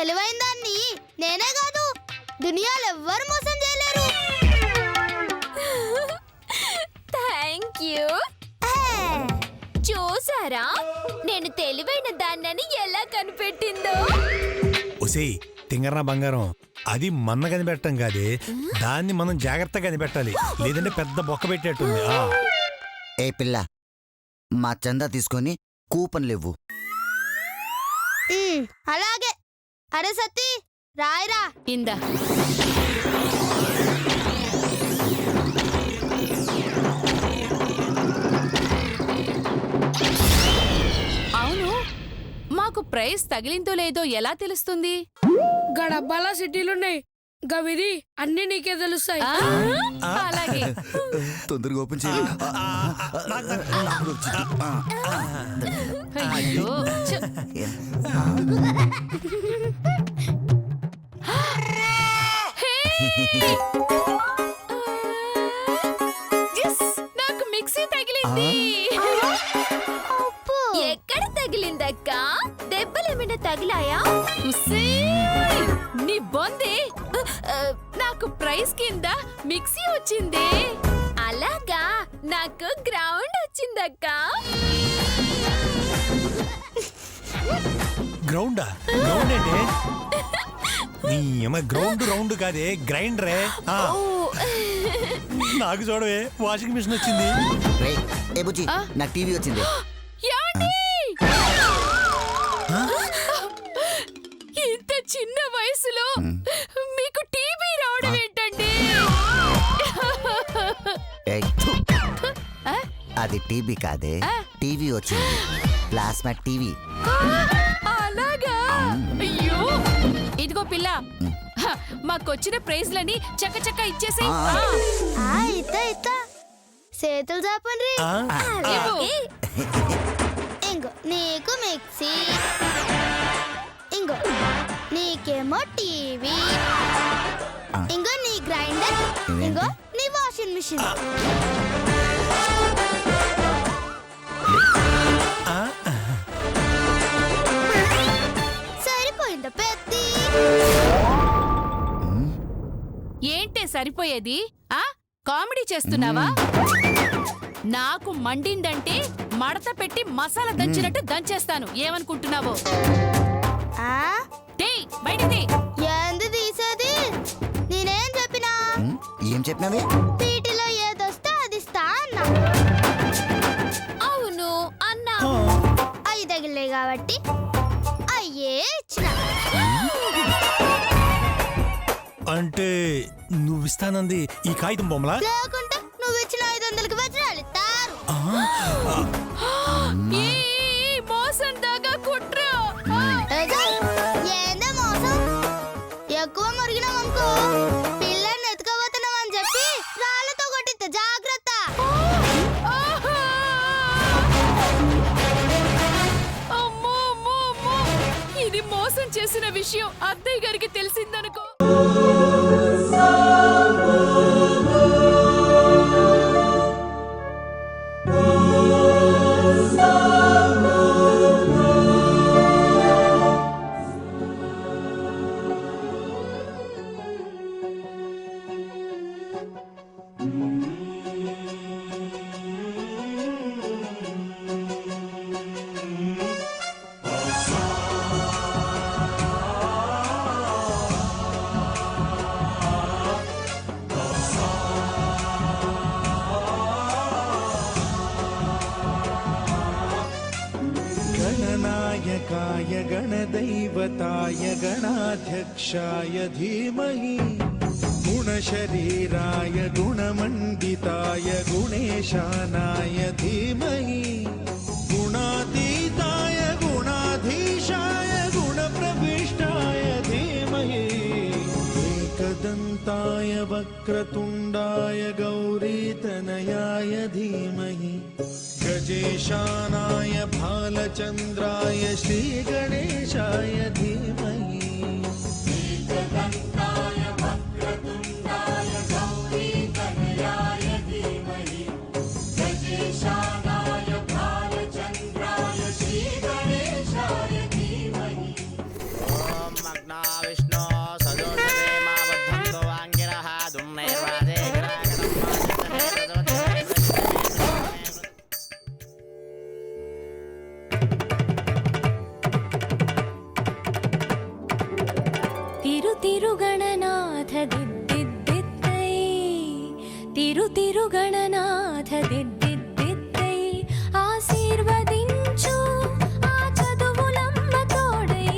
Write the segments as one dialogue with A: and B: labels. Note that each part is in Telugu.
A: తెలివైన దాన్ని నేనే కాదు దునియాలో ఎవ్వరు మోసం చేయలేరు.
B: Thank you. చూసారా నేను తెలివైన దాన్నని ఎలా కనిపెట్టిందో?
C: ఒసేయ్ తింగరా బంగారం, అది మన్న కనిపెట్టం కాదే, దాన్ని మనం జాగ్రత్తగా కనిపెట్టాలి, లేదంటే పెద్ద బొక్క పెట్టేట్టుంది.
D: ఏ పిల్ల, మా చందా తీసుకొని కూపన్లు ఇవ్వు.
A: అలాగే. అరే సత్తి రాయరా.
B: ఇందా. అవును, మాకు ప్రైజ్ తగిలిందో లేదో ఎలా తెలుస్తుంది?
E: గడబ్బాల సిటీలున్నాయి, గవిది అన్ని నీకే తెలుస్తాయి.
B: అలాగే.
D: తొందరగా ఓపెన్ చేయి.
B: అయ్యో. నాకు మిక్సీ తగిలింది. ఎక్కడ తగిలిందక్క? దెబ్బలేమైనా తగిలాయా? నీ బొందే. నాకు ప్రైజ్ కింద మిక్సీ వచ్చింది. అలాగా, నాకు గ్రౌండ్ వచ్చిందక్క.
C: గ్రౌండా? గ్రౌండ్ ఏంటి? గ్రౌండ్ రౌండ్ కాదే, గ్రైండరే. నాకు చూడవే వాషింగ్ మిషన్ వచ్చింది.
D: ఏ బుజ్జి, నాకు టీవీ వచ్చింది.
B: ఇంత చిన్న వయసులో మీకు టీవీ రావడం ఏంటండి?
D: అది టీవీ కాదే, టీవీ వచ్చింది, ప్లాస్మా టీవీ.
B: అలాగా? అయ్యో. ఇదిగో పిల్ల, మాకొచ్చిన ప్రైజ్లని చక్క ఇచ్చేసి.
A: చేతులు చాపండి. ఇంకో నీకు మిక్సీ, ఇంకో నీకేమో టీవీ, ఇంకో నీ గ్రైండర్, ఇంకో నీ వాషింగ్ మిషన్. సరిపోయిందా పెద్ది?
B: ఏంటే సరిపోయేది? కామెడీ చేస్తున్నావా? నాకు మండిందంటే మడత పెట్టి మసాలా దంచినట్టు దంచేస్తాను. ఏమనుకుంటున్నావో? బయటిది.
A: ఎందు తీసేది? నేనేం చెప్పినా?
D: ఏం చెప్పినావే?
A: పీటిలో ఏదొస్తే అది ఇస్తా అన్నా.
B: అవును అన్నా.
A: అవి తగిలే కాబట్టి అయ్యే ఇచ్చిన.
C: అంటే నువ్విస్తానంది ఈ కాగితం బొమ్మలా?
A: లేకుంటే నువ్వు ఇచ్చిన 500కి వజ్రాలు ఇస్తారు.
B: మోసం దాకా కుట్ర.
A: ఏందే మోసం? ఎక్కువ మురిగినామనుకో పిల్లల్ని ఎత్తుకోబోతున్నాం అని చెప్పి రాళ్లతో కొట్టిద్ద. జాగ్రత్త.
B: అమ్మో. ఇది మోసం చేసిన విషయం అత్తయ్య గారికి తెలిసిందనుకో.
F: गणनायकाय गणदैवताय गणाध्यक्षाय धीमहि गुणशरीराय गुणमण्डिताय गुणेशानाय धीमहि गुणातीताय गुणाधीशाय गुणप्रविष्टाय धीमहि एकदन्ताय वक्रतुण्डाय गौरीतनयाय धीमहि गजेशानाय भालचन्द्राय श्रीगणेशाय धीमहि एकदन्ताय वक्रतुण्डाय गौरीतनयाय धीमहि गजेशानाय भालचन्द्राय श्रीगणेशाय धीमहि। ॐ
B: తిరుగణనాథ దిద్దిద్దిత్తై తిరుగణనాథ దిద్దిద్దిత్తై ఆశీర్వదించు ఆ చదువులమ్మ తోడై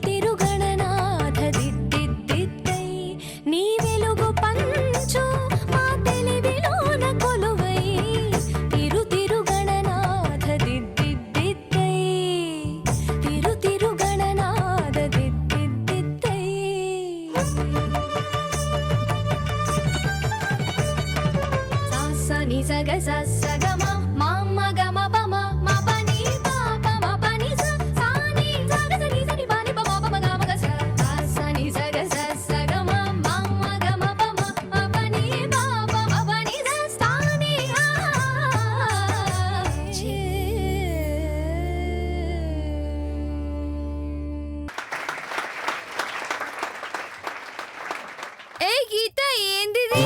B: తిరుగణనాథ దిద్దిద్దిత్తై నీ వెలుగు పంచు మా తెలివిలోన కొలువై తిరుగణనాథ దిద్దిద్దిత్తై తిరుగణనాథ దిద్దిద్దిత్తై సాసని సగ సగమ మమ్మ గమ పమ మ పని పాప మ పని స సాని సగ సని సని పని పమ పమ గమ గ స సాసని సగ సగమ మమ్మ గమ పమ మ పని పాప మ పని స సాని ఏ గీత ఏందిది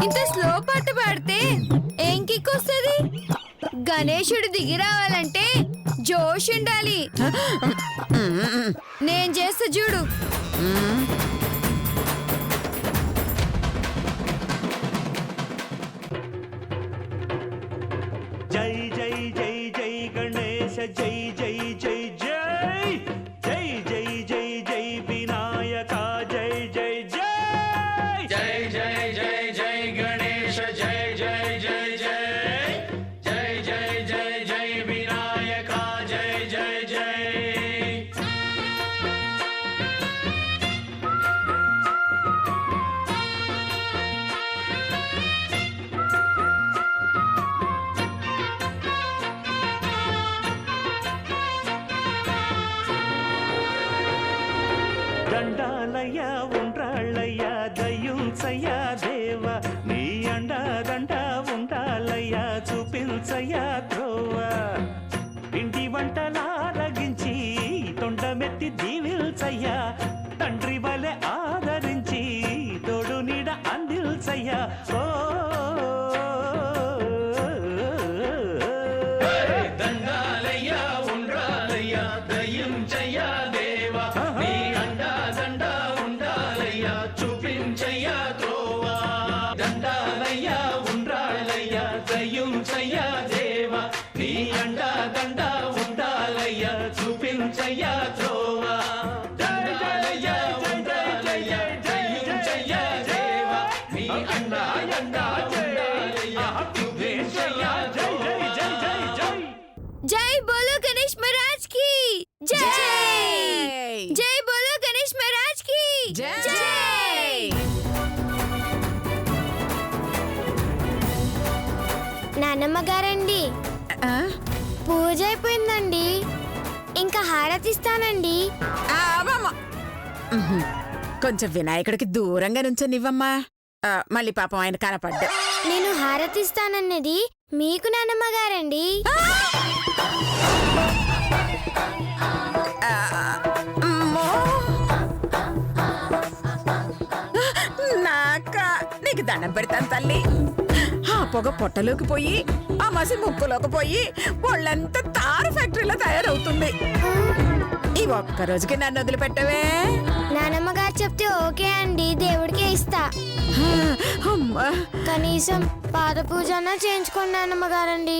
B: ఇంత స్లో పాట పాడితే ఏం కిక్ వస్తుంది గణేశుడు దిగి రావాలంటే జోష్ ఉండాలి నేను చేస్తా చూడు
G: జై జై జై జై గణేశ జై జై జై జై జై జై జై జై వినాయక జై జై జై జై జై జై జై గణేశ జై జై జై జై జై జై జై జై వినాయక జై జై జై దండాలయ్య ఉండ్రాళ్ళయ్య దయ్యుంచయ్య దేవ నీ అండదండ ఉండాలయ్య చూపించయ్య త్రోవ ఇంటి వంటలారగించి తొండమెత్తి దీవిల్చయ్య తండ్రి వలె ఆదరించి తోడు నీడ అందిల్చయ్య ఓ దండాలయ్య ఉండ్రాలయ్య దయ్యుంచయ్య దేవ నీ అండదండ ఉండాలయ్య చూపించయ్య త్రోవ దండాలయ్య ఉండ్రాలయ్య దయ్యుంచయ్య దేవ నీ అండదండ ఉండాలయ్య చూపించయ్య త్రోవ దండాలయ్య ఉండ్రాలయ్య దయ్యుంచయ్య దేవ నీ అండదండ ఉండాలయ్య చూపించయ్య జై జై జై జై జై
B: జై బోలో గణేష్ మహారాజ్ కి జై జై బోలో గణేష్ మహారాజ్ కి జై నానమ్మ గారండి పూజ అయిపోయిందండి ఇంకా హారతిస్తానండి
H: కొంచెం వినాయకుడికి దూరంగా నుంచొనివ్వమ్మా మళ్ళీ పాపం ఆయన కనపడ్డా
B: నేను హారతిస్తానన్నది మీకు నానమ్మ గారండి
H: నాకా నీకు దండం పెడతాను తల్లి ఆ పొగ పొట్టలోకి పోయి ఆ మసి ముక్కులోకి పోయి వాళ్ళంతా తారు ఫ్యాక్టరీలో తయారవుతుంది ఈ ఒక్క రోజుకి నన్ను వదిలిపెట్టవే
B: నానమ్మ గారు చెప్తే ఓకే అండి దేవుడికే ఇస్తా
H: అమ్మా
B: కనీసం పాద పూజ చేయించుకోండి నానమ్మ గారండి